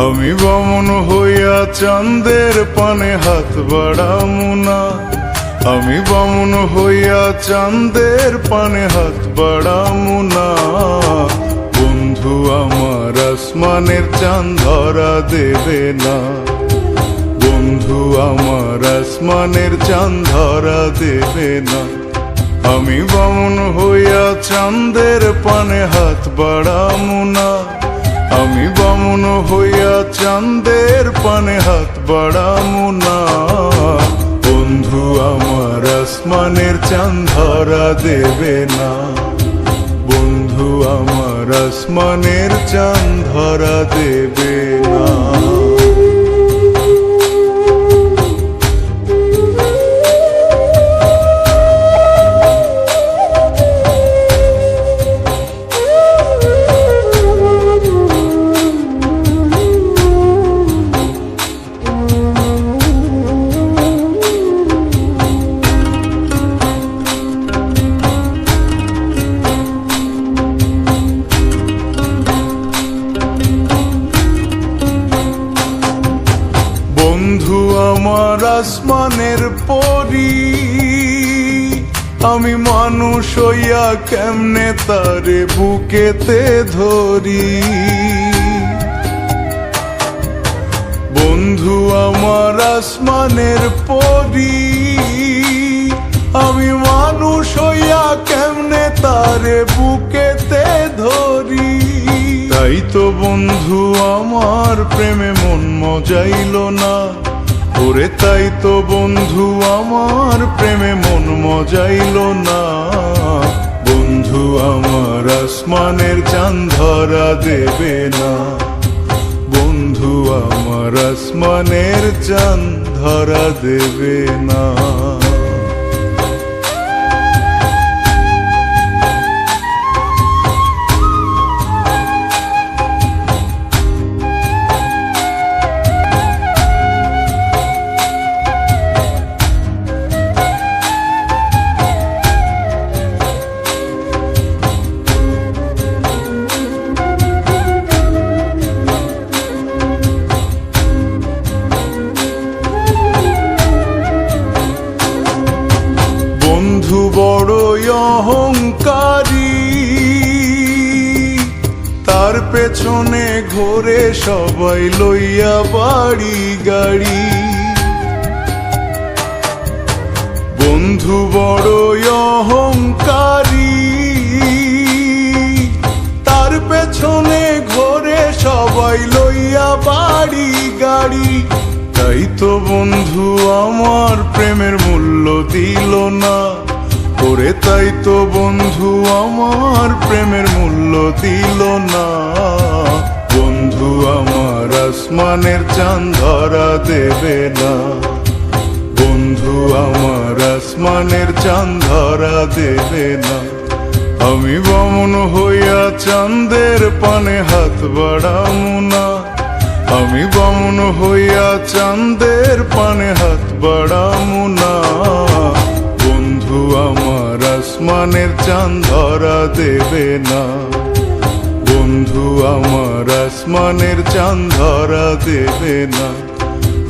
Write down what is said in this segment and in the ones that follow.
আমি বামন হইয়া চাঁদের পানে হাত বাড়ামু না। আমি বামন হইয়া চাঁদের পানে হাত বাড়ামু না। বন্ধু আমার আসমানের চাঁদ ধরা দেবে না। বন্ধু আমার আসমানের চাঁদ ধরা দেবে না। আমি বামন হইয়া চাঁদের পানে হাত বাড়ামু না। আমি বামন হইয়া চাঁদের পানে হাত বাড়ামু না। বন্ধু আমার আসমানের চাঁদ ধরা দেবে না। বন্ধু আমার আসমানের চাঁদ ধরা দেবে না। বন্ধু আমার আসমানের পরি, আমি মানুষ হইয়া কেমনে তারে বুকেতে ধরি। বন্ধু আমার আসমানের পরি, আমি মানুষ হইয়া কেমনে তারে বুকেতে ধরি। তাই তো বন্ধু আমার প্রেমে মন মজাইল না। ওরে তাই তো বন্ধু আমার প্রেমে মন মজাইল না। বন্ধু আমার আসমানের চাঁদ ধরা দেবে না। বন্ধু আমার আসমানের চাঁদ ধরা দেবে না। বন্ধু বড়ই অহংকারী, তার পেছনে ঘোরে সবাই লইয়া বাড়ি গাড়ি। বন্ধু বড়ই অহংকারী, তার পেছনে ঘোরে সবাই লইয়া বাড়ি গাড়ি। তাই তো বন্ধু আমার প্রেমের মূল্য দিল না। ওরে তাই তো বন্ধু আমার প্রেমের মূল্য দিল না। বন্ধু আমার আসমানের চাঁদ ধরা দেবে না। বন্ধু আমার আসমানের চাঁদ ধরা দেবে না। আমি বামন হইয়া চাঁদের পানে হাত বাড়ামু না। আমি বামন হইয়া চাঁদের পানে হাত বাড়ামু না। বন্ধু আমার আসমানের চাঁদ ধরা দেবে না। বন্ধু আমার আসমানের চাঁদ ধরা দেবে না।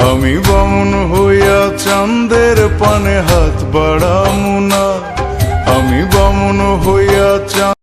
আমি বামন হইয়া চাঁদের পানে হাত বাড়ামু না। আমি বামন হইয়া চাঁদ